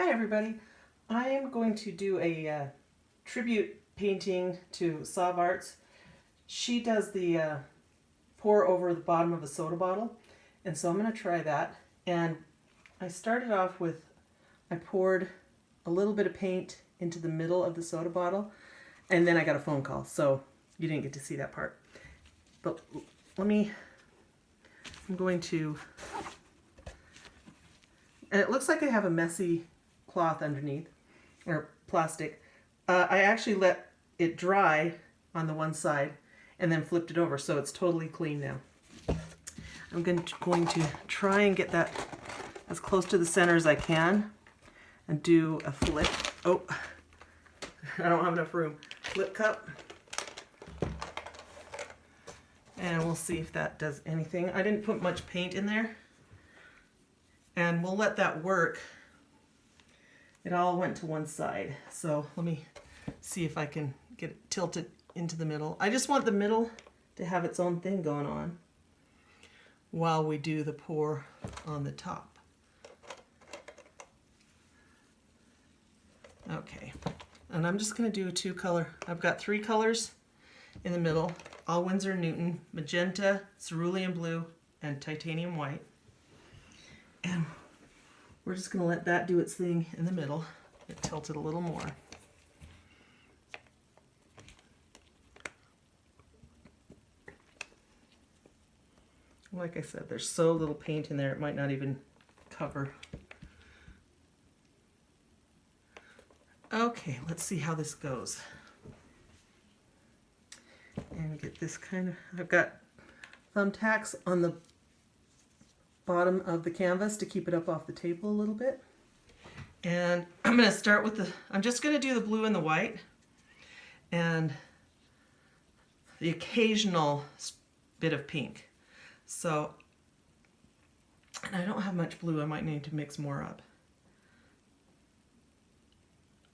Hi everybody. I am going to do a tribute painting to Sauve. She does the pour over the bottom of a soda bottle, and so I'm going to try that. And I started off with, I poured a little bit of paint into the middle of the soda bottle, and then I got a phone call, so you didn't get to see that part. But I'm going to, and it looks like I have a messy cloth underneath, or plastic. I actually let it dry on the one side and then flipped it over, so it's totally clean now. I'm going to try and get that as close to the center as I can and do a flip. Oh, I don't have enough room. Flip cup. And we'll see if that does anything. I didn't put much paint in there. And we'll let that work. It all went to one side. So let me see if I can get it tilted into the middle. I just want the middle to have its own thing going on while we do the pour on the top. Okay, and I'm just going to do a two-color. I've got three colors in the middle, all Winsor & Newton, Magenta, Cerulean Blue, and Titanium White. And we're just going to let that do its thing in the middle. Get tilted a little more. Like I said, there's so little paint in there, it might not even cover. Okay, let's see how this goes. And get this kind of, I've got thumbtacks on the bottom of the canvas to keep it up off the table a little bit. And I'm going to start with I'm just going to do the blue and the white and the occasional bit of pink. So, and I don't have much blue, I might need to mix more up.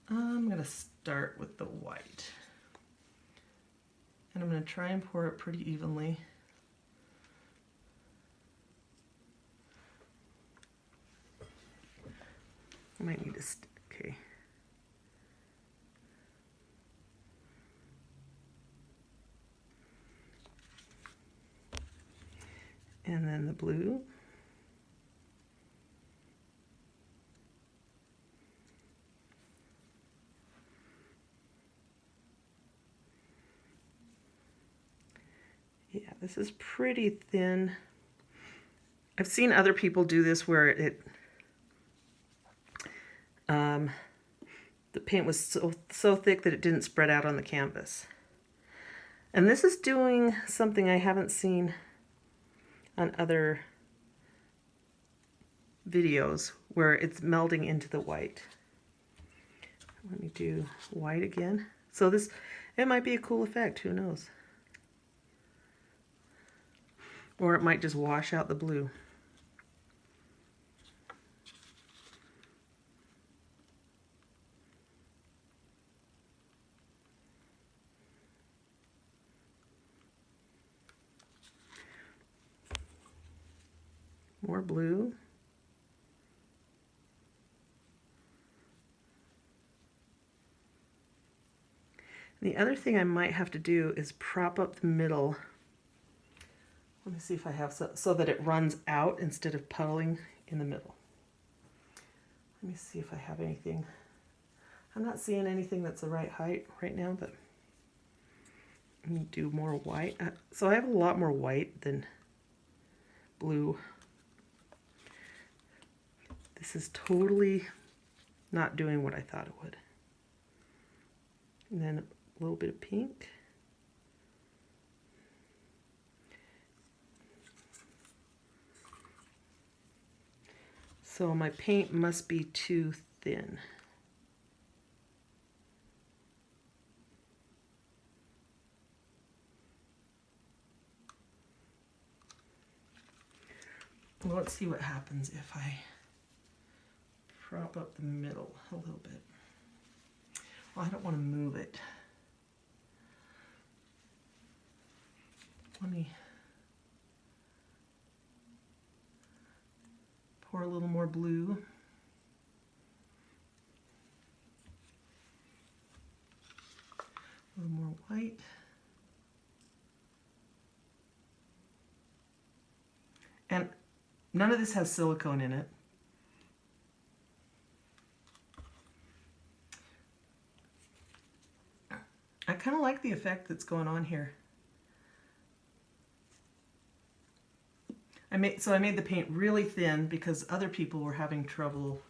I'm going to start with the white. And I'm going to try and pour it pretty evenly. I might need to, okay. And then the blue. Yeah, this is pretty thin. I've seen other people do this where the paint was so thick that it didn't spread out on the canvas. And this is doing something I haven't seen on other videos where it's melding into the white. Let me do white again. So this, it might be a cool effect, who knows? Or it might just wash out the blue. More blue. And the other thing I might have to do is prop up the middle. Let me see if I have so that it runs out instead of puddling in the middle. Let me see if I have anything. I'm not seeing anything that's the right height right now, but let me do more white. So I have a lot more white than blue. This is totally not doing what I thought it would. And then a little bit of pink. So my paint must be too thin. Well, let's see what happens if I prop up the middle a little bit. Well, I don't want to move it. Let me pour a little more blue. more white. And none of this has silicone in it. I kind of like the effect that's going on here. I made the paint really thin because other people were having trouble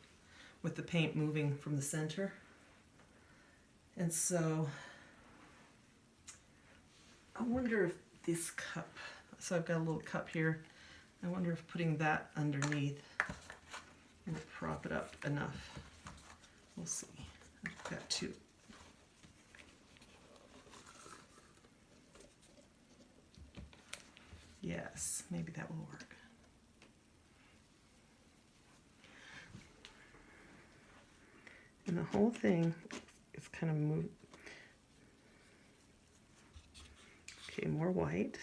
with the paint moving from the center. And so I wonder if this cup, so I've got a little cup here, I wonder if putting that underneath will prop it up enough. We'll see. I've got two. Yes, maybe that will work. And the whole thing is kind of moved. Okay, more white.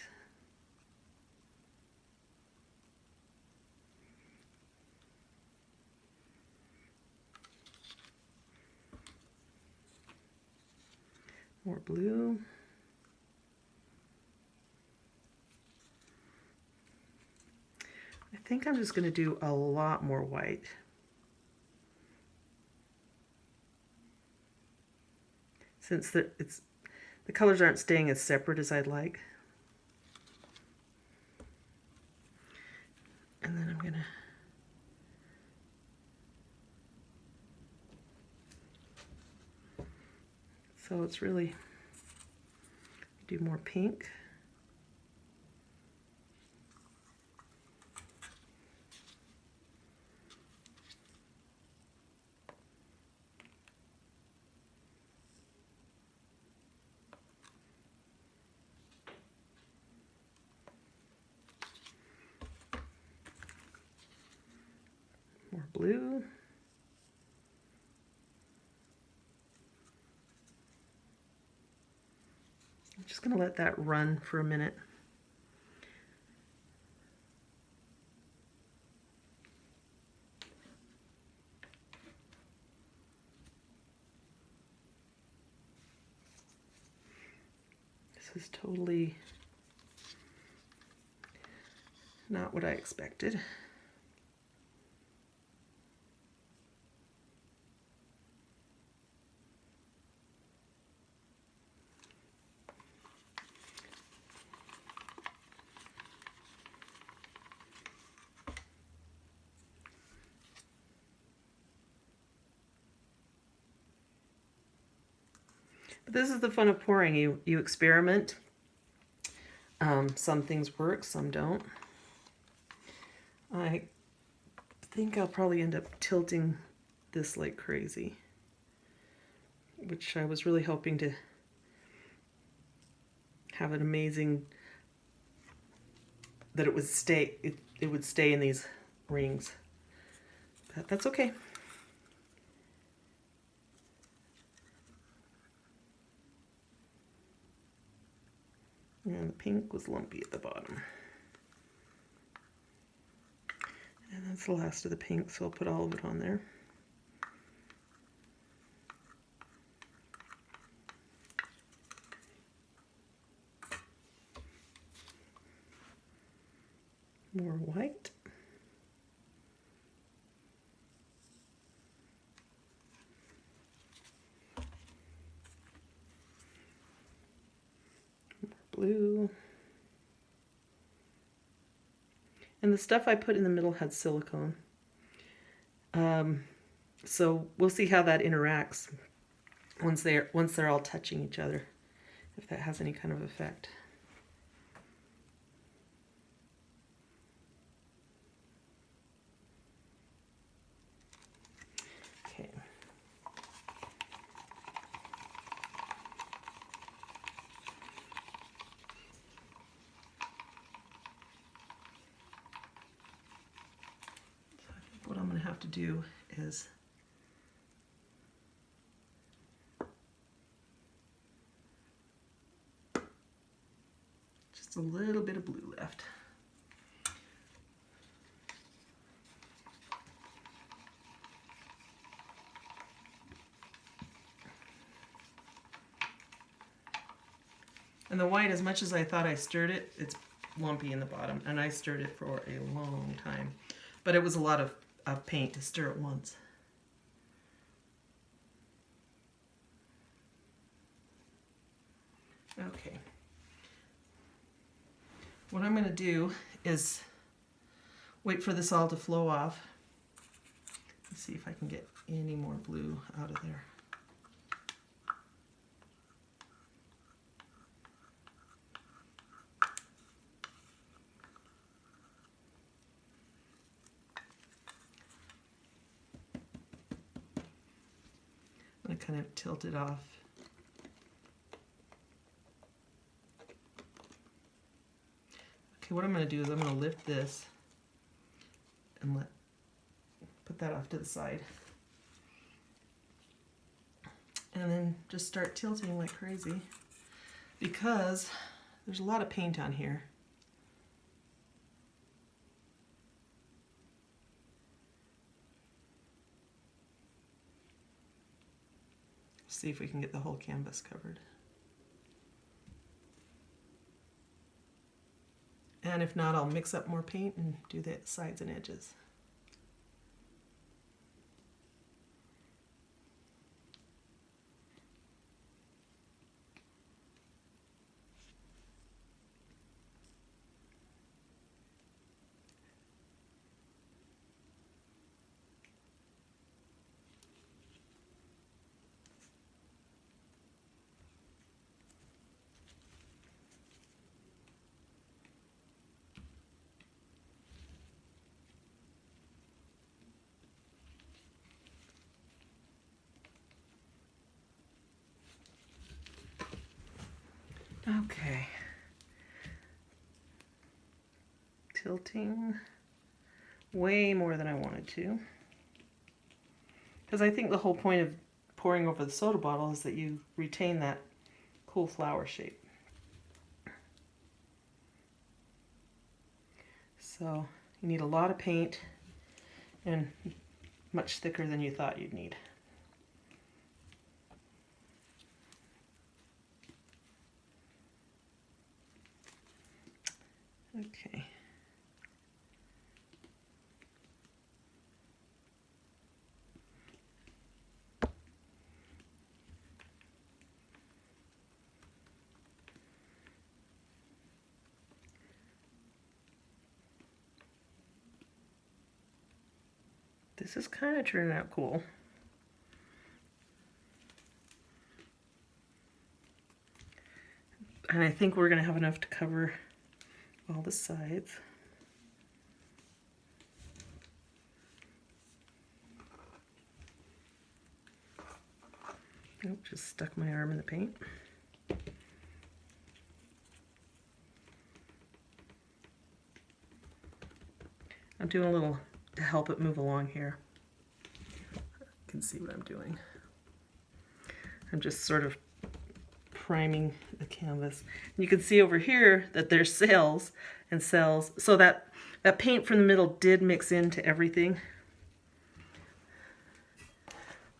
More blue. I think I'm just going to do a lot more white. Since the colors aren't staying as separate as I'd like. And then I'm going to so it's really do more pink. More blue. I'm just going to let that run for a minute. This is totally not what I expected. But this is the fun of pouring. You experiment. Some things work, some don't. I think I'll probably end up tilting this like crazy, which I was really hoping to have an amazing, that it would stay, it would stay in these rings. But that's okay. And the pink was lumpy at the bottom. And that's the last of the pink, so I'll put all of it on there. More white. Blue. And the stuff I put in the middle had silicone. So we'll see how that interacts once they're all touching each other, if that has any kind of effect. Okay. What I'm going to have to do is just a little bit of blue left. And the white, as much as I thought I stirred it, it's lumpy in the bottom, and I stirred it for a long time. But it was a lot of paint to stir at once. Okay. What I'm going to do is wait for this all to flow off. Let's see if I can get any more blue out of there. I'm going to kind of tilt it off. Okay, what I'm going to do is I'm going to lift this and put that off to the side. And then just start tilting like crazy because there's a lot of paint on here. See if we can get the whole canvas covered. And if not, I'll mix up more paint and do the sides and edges. Okay. Tilting way more than I wanted to. Because I think the whole point of pouring over the soda bottle is that you retain that cool flower shape. So you need a lot of paint and much thicker than you thought you'd need. Okay. This is kind of turning out cool. And I think we're going to have enough to cover all the sides. Oh, just stuck my arm in the paint. I'm doing a little to help it move along here. You can see what I'm doing. I'm just sort of priming the canvas. And you can see over here that there's cells and cells, so that paint from the middle did mix into everything.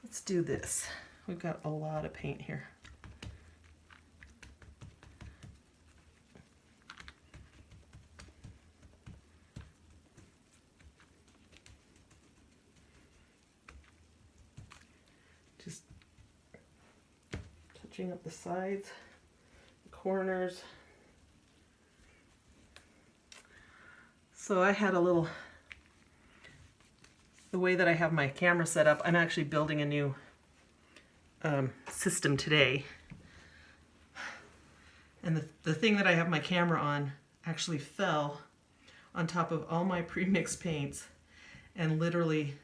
Let's do this. We've got a lot of paint here. Just touching up the sides, the corners. So I had a little, the way that I have my camera set up, I'm actually building a new system today. And the thing that I have my camera on actually fell on top of all my pre-mixed paints, and literally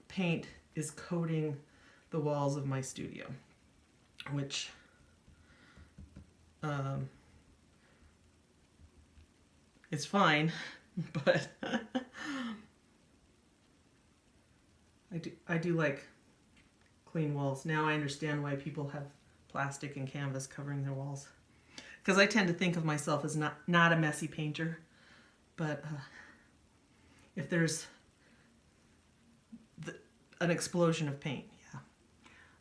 paint is coating the walls of my studio, which is fine, but I do like clean walls. Now I understand why people have plastic and canvas covering their walls, because I tend to think of myself as not a messy painter, but if there's an explosion of paint, yeah.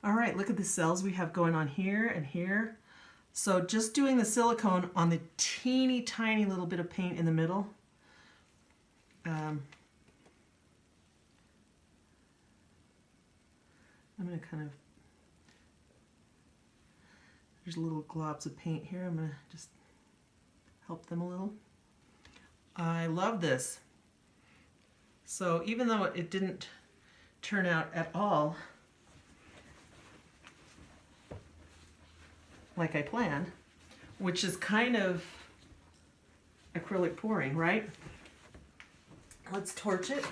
All right, look at the cells we have going on here and here. So just doing the silicone on the teeny tiny little bit of paint in the middle. I'm going to kind of, there's little globs of paint here. I'm going to just help them a little. I love this. So even though it didn't turn out at all like I planned, which is kind of acrylic pouring, right? Let's torch it.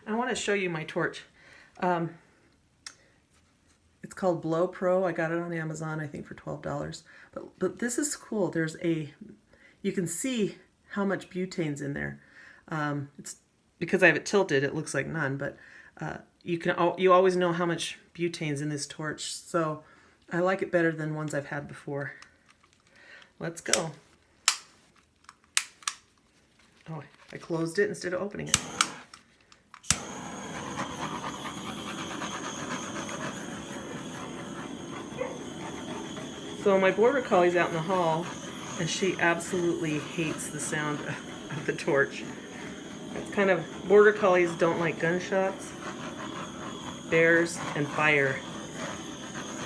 I want to show you my torch. It's called Blow Pro. I got it on Amazon, I think for $12. But this is cool. There's a, you can see how much butane's in there. It's because I have it tilted, it looks like none, but you always know how much butane's in this torch. So I like it better than ones I've had before. Let's go. Oh, I closed it instead of opening it. So my border collie's out in the hall, and she absolutely hates the sound of the torch. It's kind of, border collies don't like gunshots, bears, and fire.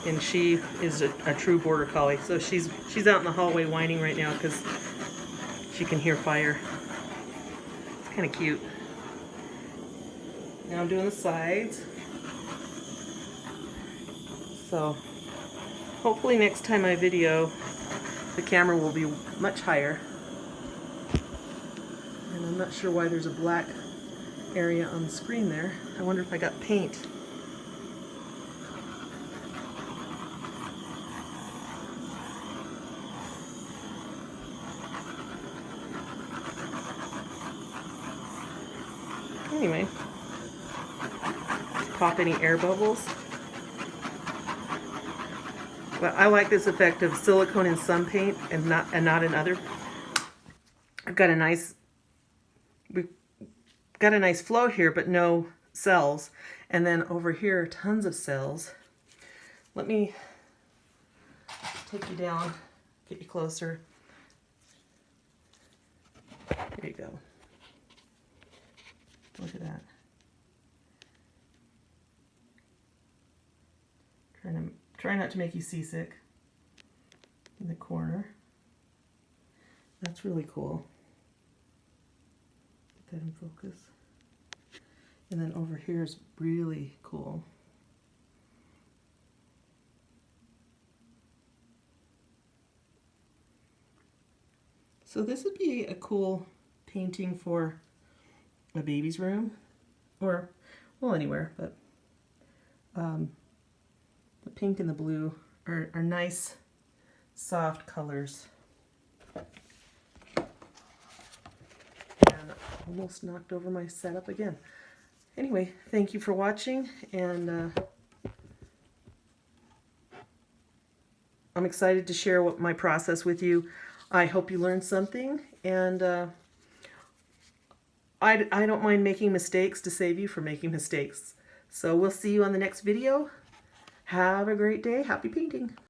And she is a true border collie. So she's out in the hallway whining right now because she can hear fire. It's kind of cute. Now I'm doing the sides. So hopefully next time I video, the camera will be much higher. And I'm not sure why there's a black area on the screen there. I wonder if I got paint. Anyway, pop any air bubbles. But I like this effect of silicone in some paint and not in other. We've got a nice flow here, but no cells. And then over here, tons of cells. Let me take you down, get you closer. There you go. Look at that. Try not to make you seasick in the corner. That's really cool. Get that in focus. And then over here is really cool. So this would be a cool painting for a baby's room, or, well, anywhere, but the pink and the blue are nice, soft colors. And almost knocked over my setup again. Anyway, thank you for watching, and I'm excited to share my process with you. I hope you learned something, and I don't mind making mistakes to save you from making mistakes. So we'll see you on the next video. Have a great day. Happy painting.